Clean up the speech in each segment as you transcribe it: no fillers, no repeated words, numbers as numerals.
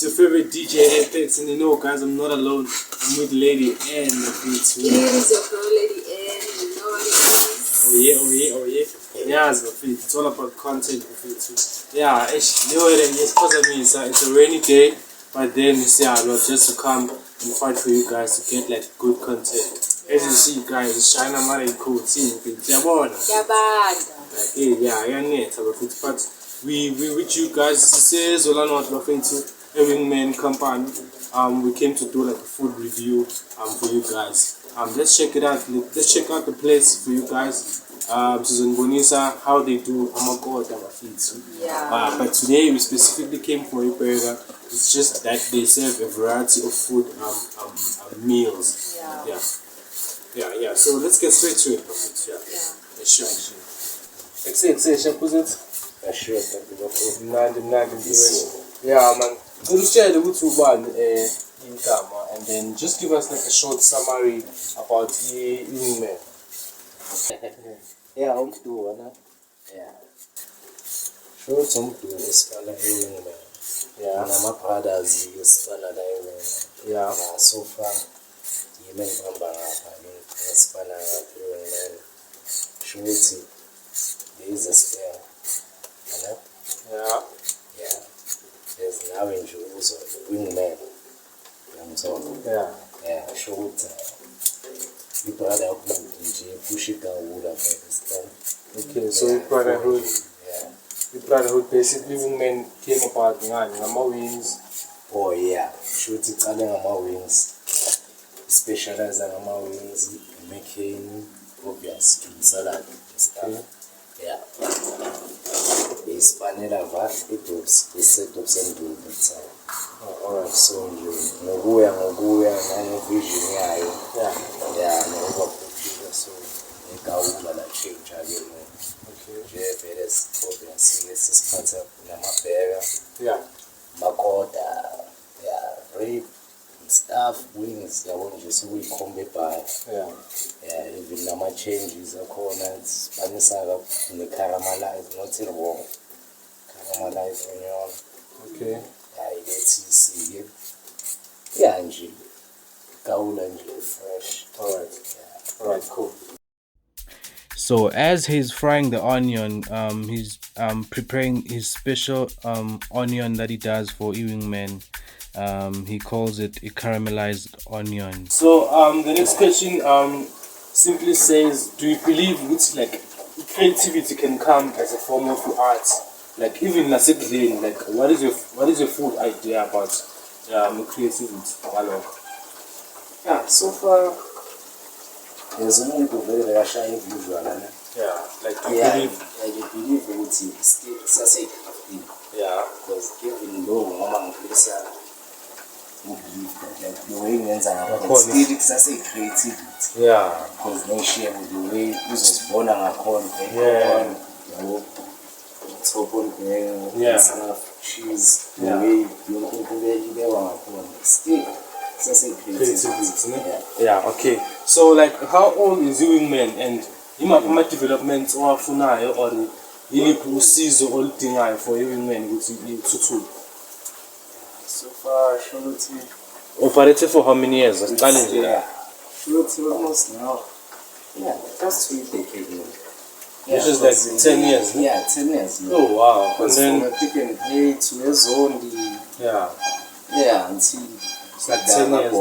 It's your favorite DJ Apex, and you know, guys, I'm not alone. I'm with Lady N. It is your girl, Lady N. You know what it is. Oh yeah. Yeah, it's all about content. Yeah, it's a rainy day, but then you see, I love just to come and fight for you guys to get like good content. As you see, guys, it's China Mara cool. See, Yabanda. But we with you guys. Says Olano to a wingman company. We came to do like a food review for you guys. Let's check it out. Let's check out the place for you guys. Susan Bonisa, how they do Amakoda feeds. Yeah. But today we specifically came for a burger. It's just that they serve a variety of food meals. Yeah. So let's get straight to it. Sure. Yeah, man. So let's share the one income and then just give us like a short summary about the email. Yeah, I'm doing it. Yeah. Sure, some doing this kind of email. Yeah. And my brothers use kind of email. Yeah. So far, you may come back and this kind of email. Sure, there is a spare. You know? Yeah. There's now in Jerusalem, the wingman. Yeah, sure. You brother up in Pushika wood of Pakistan. Okay, so your brotherhood. Yeah. Your brotherhood basically women came about number wings. Oh yeah. Shoot it on my wings. Specialize on my wings, making obvious salad and stuff. Yeah. It's panela vat, it was the set of sending the time. Alright, so Noguya, and vision, yeah, no so they go over the change again. Okay. Jeff, it is obvious, this is part of Namapera, Yeah. Makota, yeah, rape, stuff, wings, I want you so we come by. Yeah, even Nama changes, a corner, Spanish, the caramelize, not in wrong. Caramelize on your own. Okay. Yeah, you get to see it. Yeah, Angie. Gaul Angie, fresh. Alright, cool. So as he's frying the onion, he's preparing his special onion that he does for Ewing Men. He calls it a caramelized onion. So the next question simply says, do you believe it's like creativity can come as a form of art? Like even Nasekzane, like what is your food idea about creativity? Yeah, so far there's only people very Russian usual. Like you believe in it, still say crafting. Yeah. Because even though Mama Melissa would believe that like the way men's are still say creativity. Yeah. Because they share with the way this was born on a corn, top on cheese, the way you want still creativity. Yeah, okay. So like how old is Ewing Man and ima development or funayo or iliphi usizo oludingayo for Ewing Man ukuthi ithuthuke? So far Shuluti Operated for how many years? Shuluti almost now. Yeah, that's 2 decades now. This is like 10 years. Yeah, 10 years. Oh wow. And then from a pick and pay to years old. Yeah, until it's like 10 years.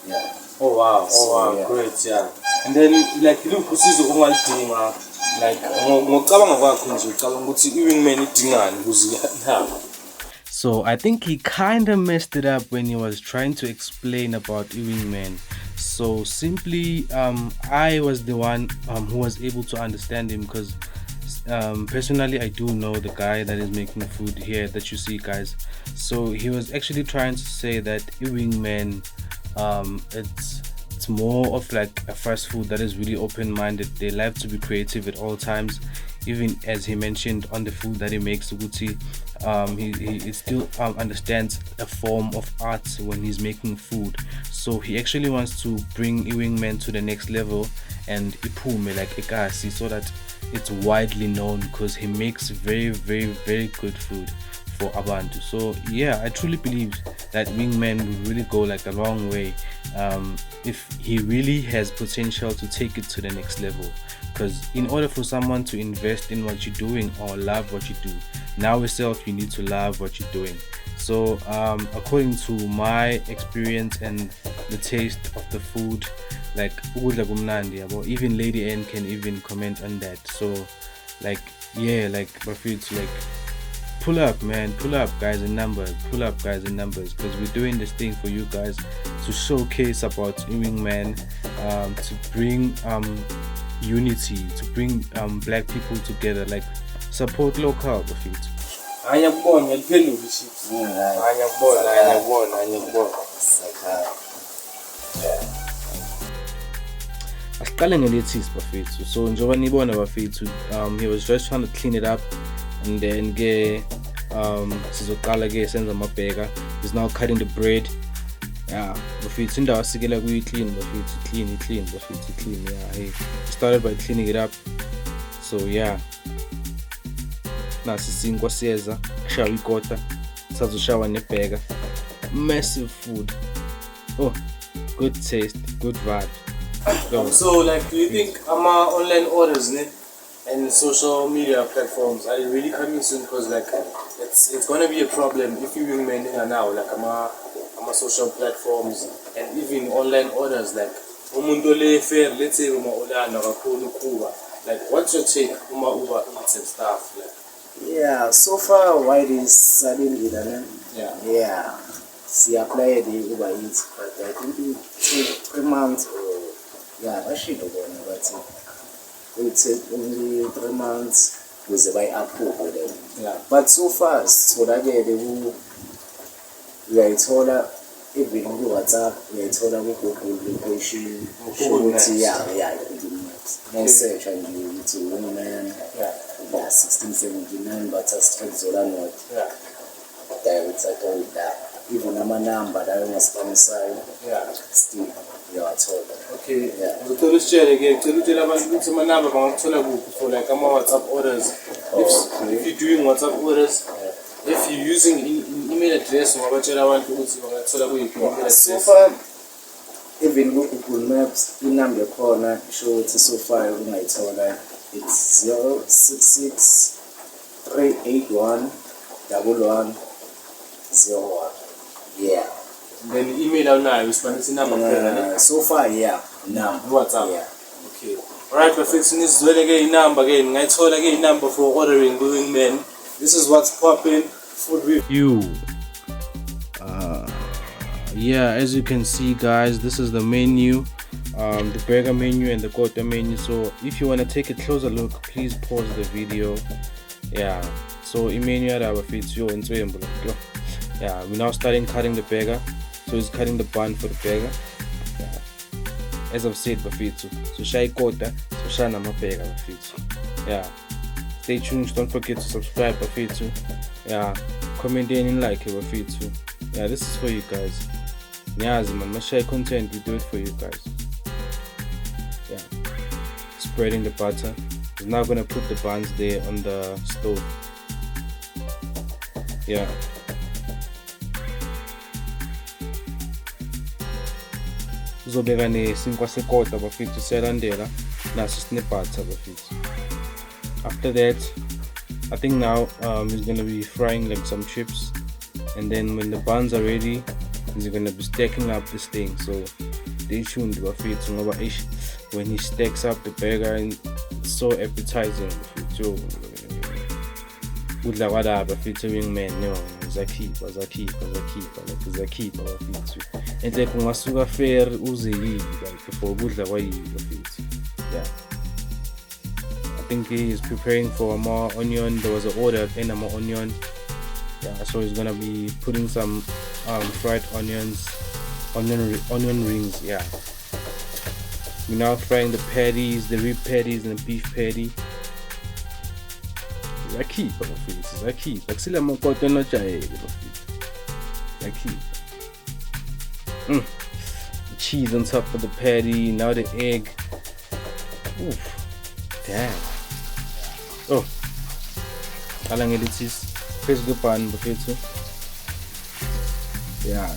Yeah. Oh wow. So, yeah. Great, yeah. And then like you usizo ongalidinga like ngocabanga kwakho nje ucabanga ukuthi Ewing Man idingani ukuze ihamba. So I think he kind of messed it up when he was trying to explain about Ewing Men. So simply, I was the one who was able to understand him because personally I do know the guy that is making the food here that you see, guys. So he was actually trying to say that Ewing Men, it's more of like a fast food that is really open-minded. They like to be creative at all times. Even as he mentioned on the food that he makes, Uguti, he still understands a form of art when he's making food. So he actually wants to bring Ewing Men to the next level and iphume like ekasi, so that it's widely known, because he makes very, very, very good food for abantu. So yeah, I truly believe that wingman will really go like a long way if he really has potential to take it to the next level. Because in order for someone to invest in what you're doing or love what you do, now yourself you need to love what you're doing. So according to my experience and the taste of the food, like ukudla kumnandi yabo, even Lady N can even comment on that. So like yeah, like bafethu, like pull up man, pull up guys in numbers, because we're doing this thing for you guys to showcase about wingman, to bring unity, to bring black people together, like support local bafethu. Ngiyakubona ngiyaphendula chief. Ngiyakubona. Asiqale ngelethisi bafethu. So njengoba nibona bafethu, he was just trying to clean it up, and then sizoqala ke senza amabheka. He's now cutting the bread. Yeah, bafethu indawo asikela kuyi clean bafethu, clean bafethu, clean. Yeah, he started by cleaning it up. So yeah, nasi sinkwa siyeza kushawa ikota, sazoshawa nebheka. Massive food. Oh, good taste, good vibe. So like, do you think online orders and social media platforms are really coming soon? Because like it's gonna be a problem if you wingmen here now, like social platforms and even online orders, like umuntu le fair, let's say order nakakhulu Kuba. Like what's your take on Uber Eats and stuff like? Yeah, so far why is suddenly that? Yeah. See, apply the Uber Eats, but I think 3 months or I should have gone, but it take only 3 months with the buy approve them. Yeah. But so far, so that they will, we are told that even on WhatsApp, we are told that we go to location, no search and you to women, 1679, but a straight Zola note. Yeah. Direct I told that. Even a number that was Spanish side, still you are told. Okay. Yeah. So tell us again. Tell us my number. For like WhatsApp orders. If you're doing WhatsApp orders, if you're using email address, so far, even Google Maps, in number corner show it so far. You might tell that it's 066-381-1101. Yeah. Then email now, you Spanish number. So far, yeah. Now. WhatsApp. Yeah. Okay. Alright, perfect. So this is where again number again. I told again number for ordering going men. This is what's popping. Food review. Yeah, as you can see guys, this is the menu, the burger menu and the kota menu. So if you want to take a closer look, please pause the video. Yeah, so yeah, we're now starting cutting the burger. So he's cutting the bun for the burger. Yeah. As I've said bafethu, so shay kota, so shana mabheka bafethu. Yeah, stay tuned, don't forget to subscribe bafethu. Yeah, comment and like it bafethu. Yeah, this is for you guys. Nyazi man, share content, we do it for you guys. Yeah, spreading the butter. He's now gonna put the buns there on the stove. Yeah. Uzobeka nesinkwa sekota bafethu siyalandela naso sinebutter bafethu. After that, I think now he's gonna be frying like some chips, and then when the buns are ready, he's gonna be stacking up this thing. So stay tuned bafethu ngoba when he stacks up the burger, and it's so appetizing bafethu. Kudla kwala bafethu wingman no zakhipha bafethu. Enhle kungasuka fair uze yini like for kudla kwayiyo bafethu. Yeah, I think he is preparing for more onion. There was an order and more onion. Yeah, so he's gonna be putting some fried onions, onion rings. Yeah, we're now frying the patties, the rib patties and the beef patty. Zakhipha bafethu, zakhipha kusile makota enojayele bafethu. Zakhipha. The cheese on top of the patty, now the egg. Oof, damn. Oh, alang lettuce. phezu kwebhani bafethu. Yeah.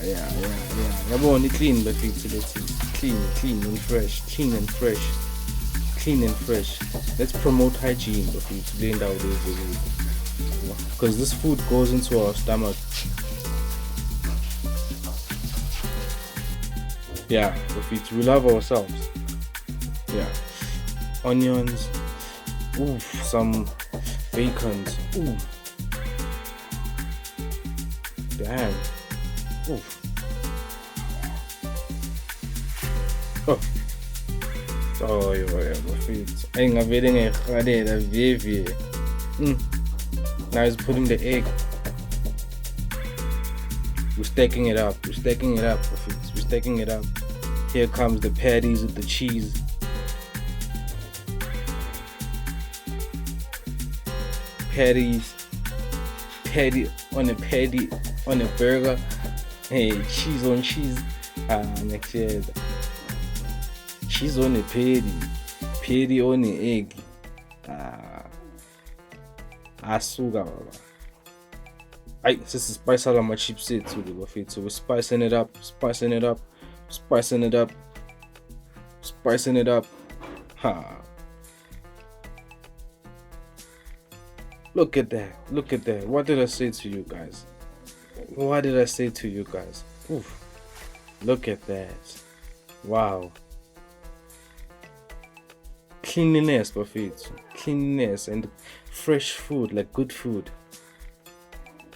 Yabona clean bafethu let's clean and fresh. Let's promote hygiene bafethu kule ndawo lezi, because this food goes into our stomach. Yeah, bafethu, we love ourselves. Yeah, onions, some bacons, damn, oh yeah, bafethu, engavele ngekhalela vevie. Now he's putting the egg. We're stacking it up, bafethu, we're stacking it up. Here comes the patties with the cheese. Patty on a burger. Hey, cheese on cheese. Next year, cheese on a patty on an egg. Asuga baba. This is spice all my chips too, so we're spicing it up. Ha. Look at that. What did I say to you guys? Oof. Look at that. Wow. Cleanliness, bafethu. Cleanliness and fresh food, like good food.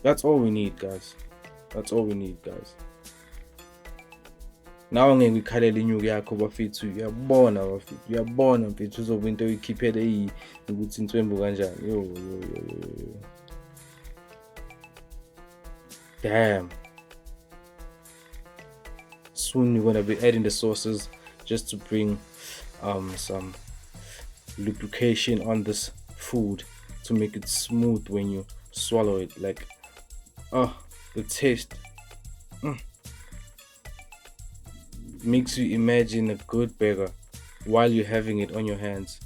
That's all we need, guys. Now ngeke ngikhalele inyuku yakho bafethu, uyabona mfethu uzobe into uyikhiphele iyi ukuthi intswembu kanjani. Yo. Damn. Soon you're gonna be adding the sauces just to bring some lubrication on this food to make it smooth when you swallow it. Like, the taste makes you imagine a good burger while you're having it on your hands.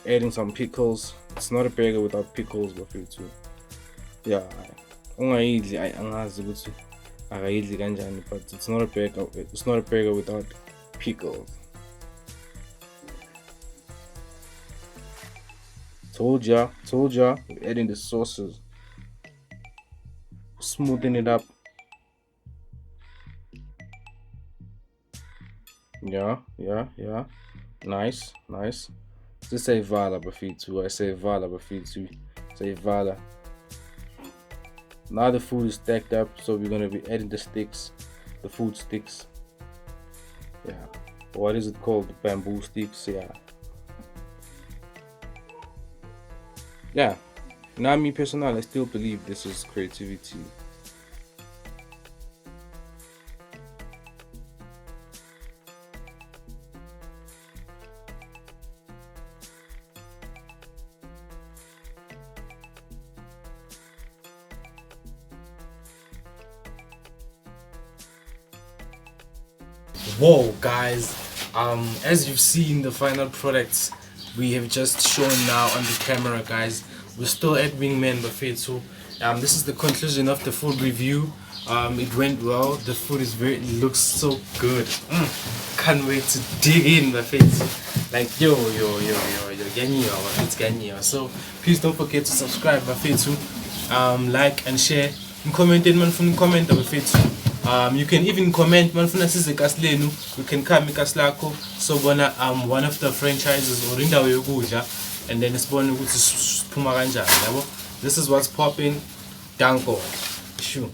Adding some pickles. It's not a burger without pickles, bafethu. Yeah, ungayidli angazi ukuthi akayidli kanjani, but it's not a burger without pickles. Told ya, we're adding the sauces, smoothing it up. Yeah. Nice. This say vala bafethu. I say vala bafethu. Say vala. Now the food is stacked up, so we're gonna be adding the food sticks. Yeah. What is it called? The bamboo sticks. Yeah. Now, me personally, I still believe this is creativity. Whoa, guys, as you've seen the final products we have just shown now on the camera, guys. We're still at Wingman bafethu. This is the conclusion of the food review. It went well. The food it looks so good. Can't wait to dig in bafethu. Like yo, it's ganyiwa. So please don't forget to subscribe bafethu. Like and share. Comment bafethu. You can even comment manfuna size kaslenu. You can come ikaslako so bona one of the franchises or indawo yokudla, and then sibone ukuthi siphuma kanjani yabo. This is what's popping. Danko. Sure.